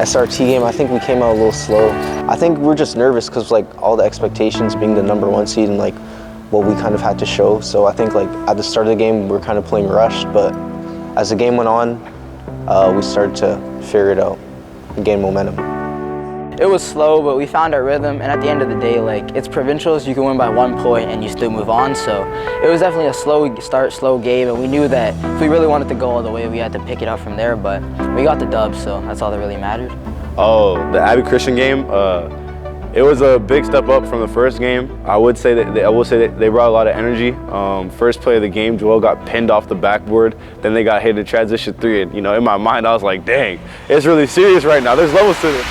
SRT game, I think we came out a little slow. I think we're just nervous because like all the expectations being the #1 seed and like what we kind of had to show. So I think like at the start of the game, we're kind of playing rushed, but as the game went on, we started to figure it out and gain momentum. It was slow, but we found our rhythm, and at the end of the day, like, it's provincials, you can win by 1 point and you still move on, so it was definitely a slow start, slow game, and we knew that if we really wanted to go all the way, we had to pick it up from there, but we got the dub, so that's all that really mattered. Oh, the Abbey Christian game, it was a big step up from the first game. I will say that they brought a lot of energy. First play of the game, Joel got pinned off the backboard, then they got hit in transition 3, and in my mind, I was like, dang, it's really serious right now, there's levels to it.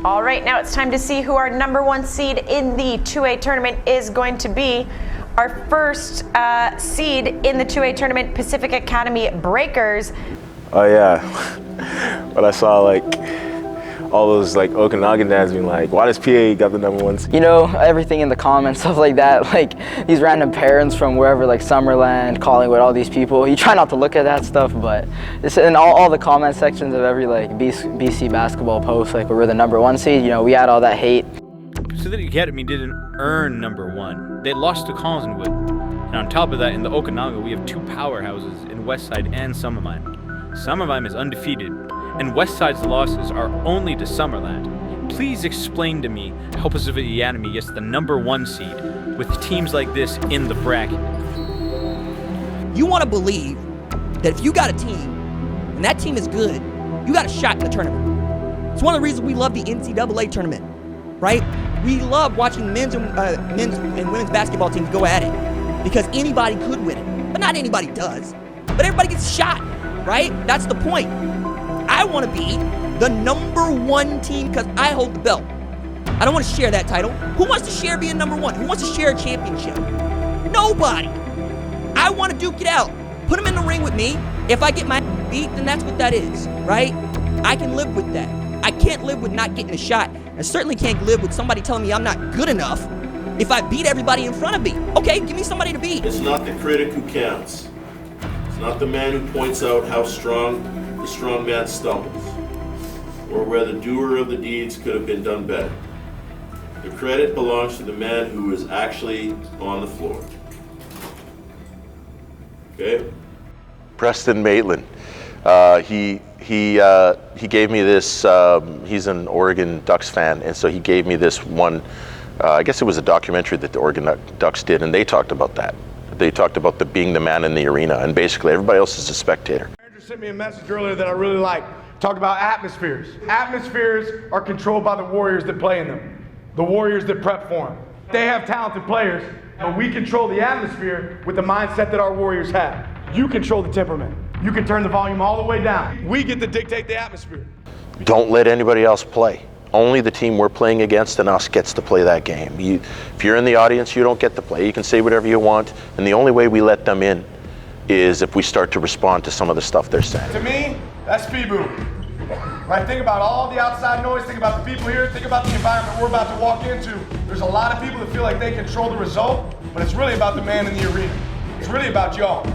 All right, now it's time to see who our #1 seed in the 2A tournament is going to be. Our first seed in the 2A tournament, Pacific Academy Breakers. Oh yeah, but I saw like all those like Okanagan dads being like, why does PA got the #1 seed? Everything in the comments, stuff like that, like these random parents from wherever, like Summerland, Collingwood, all these people. You try not to look at that stuff, but it's in all the comment sections of every like BC basketball post, like we're the #1 seed, we had all that hate. Pacific Academy didn't earn #1. They lost to Collingwood. And on top of that, in the Okanagan, we have 2 powerhouses in Westside and Summerland. Summerland is undefeated, and Westside's losses are only to Summerland. Please explain to me how Pacific Academy gets the #1 seed with teams like this in the bracket. You want to believe that if you got a team, and that team is good, you got a shot in the tournament. It's one of the reasons we love the NCAA tournament, right? We love watching men's and women's basketball teams go at it because anybody could win it, but not anybody does. But everybody gets a shot, right? That's the point. I want to be the #1 team because I hold the belt. I don't want to share that title. Who wants to share being #1? Who wants to share a championship? Nobody. I want to duke it out. Put them in the ring with me. If I get my beat, then that's what that is, right? I can live with that. I can't live with not getting a shot. I certainly can't live with somebody telling me I'm not good enough if I beat everybody in front of me. Okay, give me somebody to beat. It's not the critic who counts. It's not the man who points out how strong the strong man stumbles, or where the doer of the deeds could have been done better. The credit belongs to the man who is actually on the floor. Okay? Preston Maitland. He gave me this, he's an Oregon Ducks fan, and so he gave me this one, I guess it was a documentary that the Oregon Ducks did, and they talked about that. They talked about being the man in the arena, and basically everybody else is a spectator. Andrew sent me a message earlier that I really like. Talk about atmospheres. Atmospheres are controlled by the Warriors that play in them, the Warriors that prep for them. They have talented players, but we control the atmosphere with the mindset that our Warriors have. You control the temperament. You can turn the volume all the way down. We get to dictate the atmosphere. Don't let anybody else play. Only the team we're playing against and us gets to play that game. If you're in the audience, you don't get to play. You can say whatever you want, and the only way we let them in is if we start to respond to some of the stuff they're saying. To me, that's FIBU. Right? Think about all the outside noise, think about the people here, think about the environment we're about to walk into. There's a lot of people that feel like they control the result, but it's really about the man in the arena. It's really about y'all.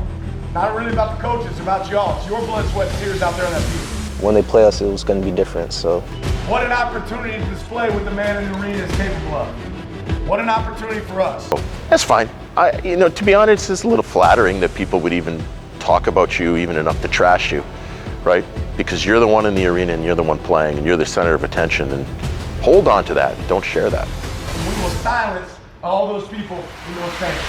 Not really about the coaches, it's about y'all. It's your blood, sweat, and tears out there on that field. When they play us, it was going to be different, so. What an opportunity to display what the man in the arena is capable of. What an opportunity for us. That's fine. To be honest, it's a little flattering that people would even talk about you, even enough to trash you, right? Because you're the one in the arena and you're the one playing and you're the center of attention, and hold on to that. Don't share that. We will silence all those people in those fans.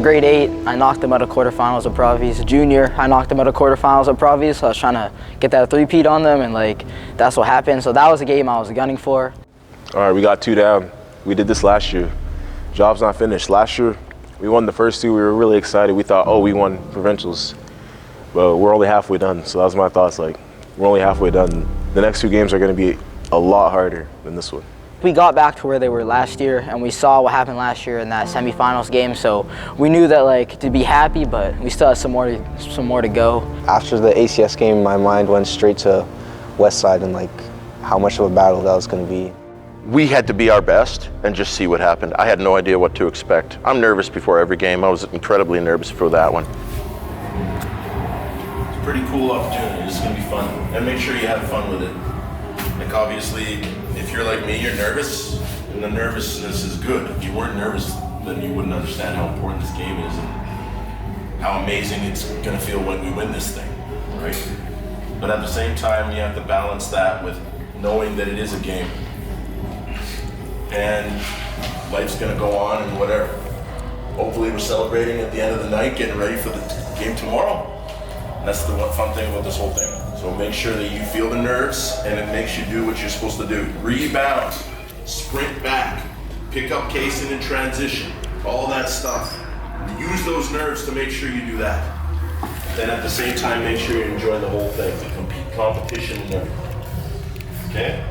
Grade 8, I knocked them out of quarterfinals of Provies. Junior, I knocked them out of quarterfinals of Provies, so I was trying to get that three-peat on them, and like that's what happened. So that was a game I was gunning for. All right, we got 2 down. We did this last year. Job's not finished. Last year, we won the first 2. We were really excited. We thought, oh, we won provincials. But we're only halfway done, so that was my thoughts. Like, we're only halfway done. The next 2 games are going to be a lot harder than this one. We got back to where they were last year, and we saw what happened last year in that semifinals game. So we knew that like to be happy, but we still had some more to go. After the ACS game, my mind went straight to Westside and like how much of a battle that was going to be. We had to be our best and just see what happened. I had no idea what to expect. I'm nervous before every game. I was incredibly nervous for that one. It's a pretty cool opportunity. It's going to be fun. And make sure you have fun with it. Like obviously, if you're like me, you're nervous, and the nervousness is good. If you weren't nervous, then you wouldn't understand how important this game is and how amazing it's going to feel when we win this thing, right? But at the same time, you have to balance that with knowing that it is a game. And life's going to go on and whatever. Hopefully we're celebrating at the end of the night, getting ready for the game tomorrow. And that's the one fun thing about this whole thing. So make sure that you feel the nerves and it makes you do what you're supposed to do. Rebound, sprint back, pick up casing in transition, all that stuff. Use those nerves to make sure you do that. Then at the same time, make sure you enjoy the whole thing, the competition and everything. Okay?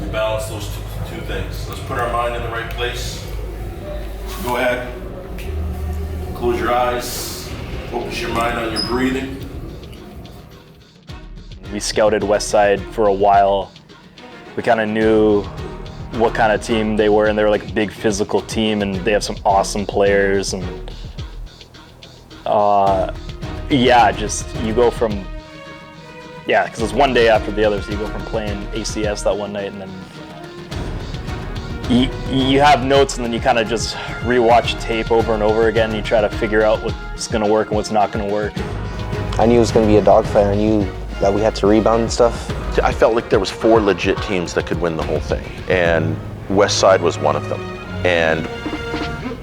We balance those two things. Let's put our mind in the right place. So go ahead, close your eyes, focus your mind on your breathing. We scouted Westside for a while. We kind of knew what kind of team they were, and they were like a big physical team, and they have some awesome players. And yeah, just you go from, yeah, because it's one day after the other, so you go from playing ACS that one night, and then you have notes, and then you kind of just rewatch tape over and over again, and you try to figure out what's going to work and what's not going to work. I knew it was going to be a dogfight. I knew that we had to rebound and stuff. I felt like there was 4 legit teams that could win the whole thing, and Westside was one of them. And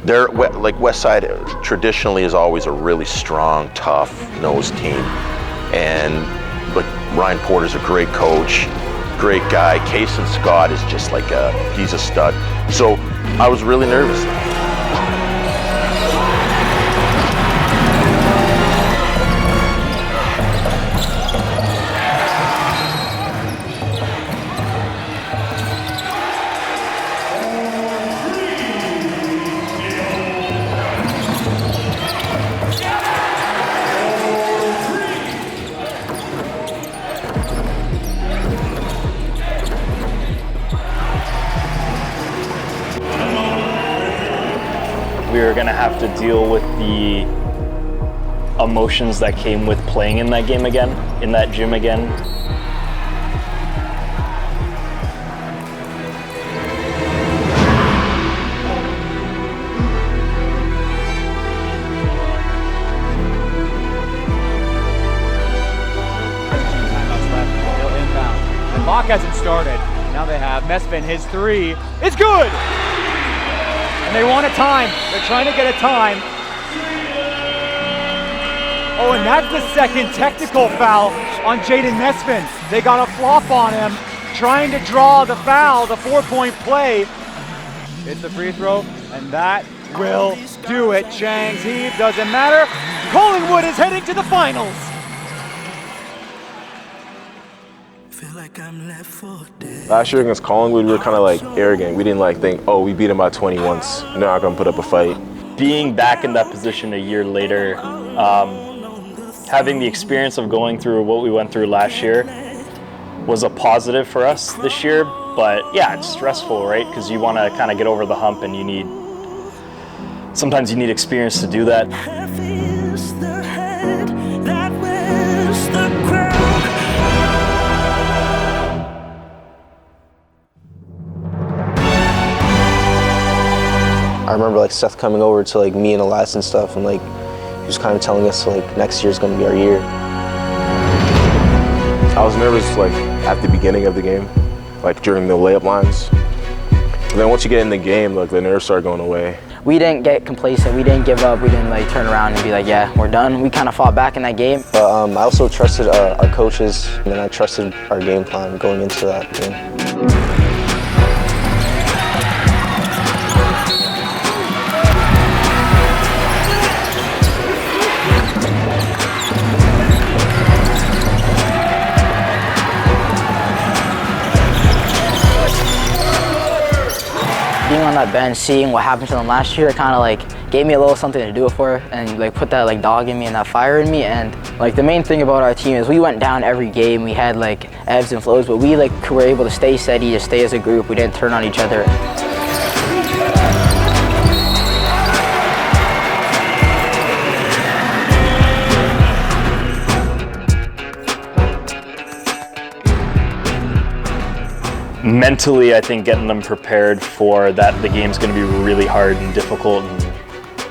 they're like Westside traditionally is always a really strong, tough-nosed team, and like Ryan Porter's a great coach, great guy. Kason Scott is just like he's a stud. So I was really nervous. We were gonna have to deal with the emotions that came with playing in that game again, in that gym again. And Mock hasn't started. Now they have Mesvin, his 3 is good! And they want a time. They're trying to get a time. Oh, and that's the second technical foul on Jaden Mesvin. They got a flop on him, trying to draw the foul, the 4-point play. It's the free throw, and that will do it. Chang's heave, doesn't matter. Collingwood is heading to the finals. Last year against Collingwood, we were kind of like arrogant. We didn't like think, oh, we beat them by 20 once. We're not gonna put up a fight. Being back in that position a year later, having the experience of going through what we went through last year was a positive for us this year. But yeah, it's stressful, right? Because you want to kind of get over the hump, and sometimes you need experience to do that. remember like Seth coming over to like me and Elias and stuff, and like he was kind of telling us like next year's going to be our year. I was nervous like at the beginning of the game, like during the layup lines. And then once you get in the game, like the nerves start going away. We didn't get complacent, we didn't give up, we didn't like turn around and be like, yeah, we're done. We kind of fought back in that game. But I also trusted our coaches, and I trusted our game plan going into that game. Being on that bench, seeing what happened to them last year, kind of like gave me a little something to do it for, and like put that like dog in me and that fire in me. And like the main thing about our team is we went down every game. We had like ebbs and flows, but we like were able to stay steady, to stay as a group. We didn't turn on each other. Mentally, I think getting them prepared for that, the game's going to be really hard and difficult, and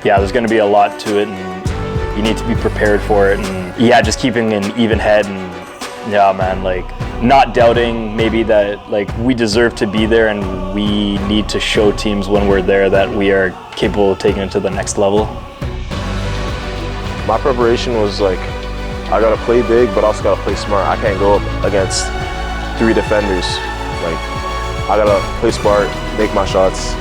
yeah, there's going to be a lot to it, and you need to be prepared for it, and yeah, just keeping an even head, and yeah, man, like not doubting maybe that like we deserve to be there, and we need to show teams when we're there that we are capable of taking it to the next level. My preparation was like, I gotta play big, but also gotta play smart. I can't go up against 3 defenders. Like, I gotta play smart, make my shots,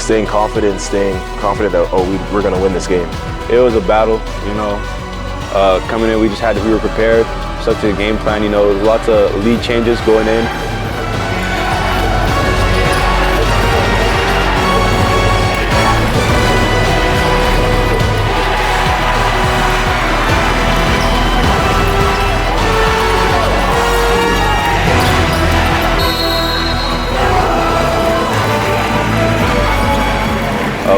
staying confident that, oh, we're gonna win this game. It was a battle, you know. Coming in, we were prepared, stuck to the game plan, you know. There was lots of lead changes going in.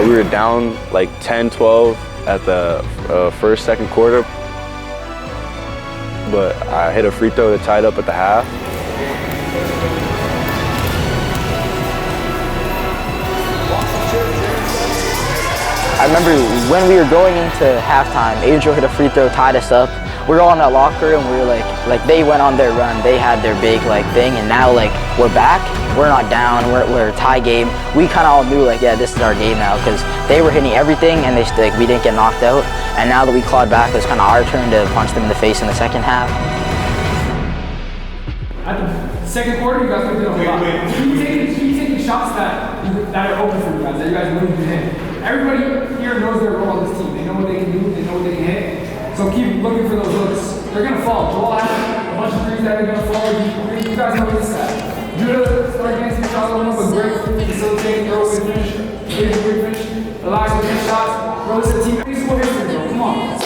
We were down like 10-12 at the first, second quarter, but I hit a free throw to tie it up at the half. I remember when we were going into halftime, Adriel hit a free throw, tied us up. We were all in that locker room, we were like they went on their run, they had their big like thing, and now like we're back, we're not down, we're a tie game. We kind of all knew like, yeah, this is our game now, because they were hitting everything and we didn't get knocked out. And now that we clawed back, it was kind of our turn to punch them in the face in the second half. At the second quarter, you guys did a whole lot. Keep taking shots that are open for you guys, that you guys wouldn't hit. Everybody here knows their role on this team. They know what they can do, they know what they can hit. So keep looking for those looks. They're going to fall. Joel has a bunch of threes that are going to fall. You guys know this at. Judah start against each other with great facilitating, throw and finish. Great finish. Relax with your shots. Bro, this is a team. This is what history, bro. Come on.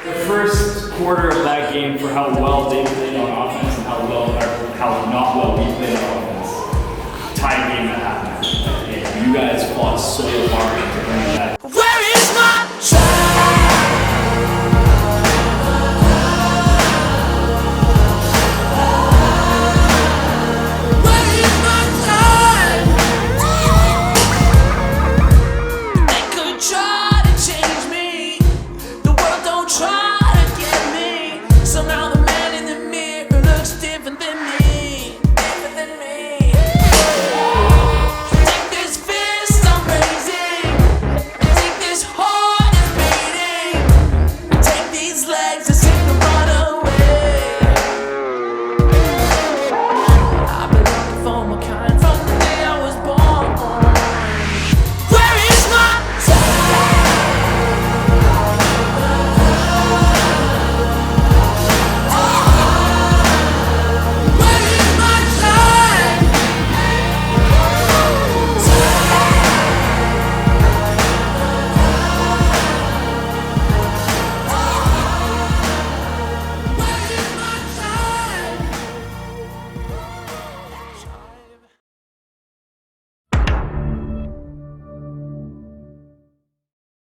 The first quarter of that game, for how well they played on offense and how not well we played on offense, tie game that happened. And you guys fought so hard to bring that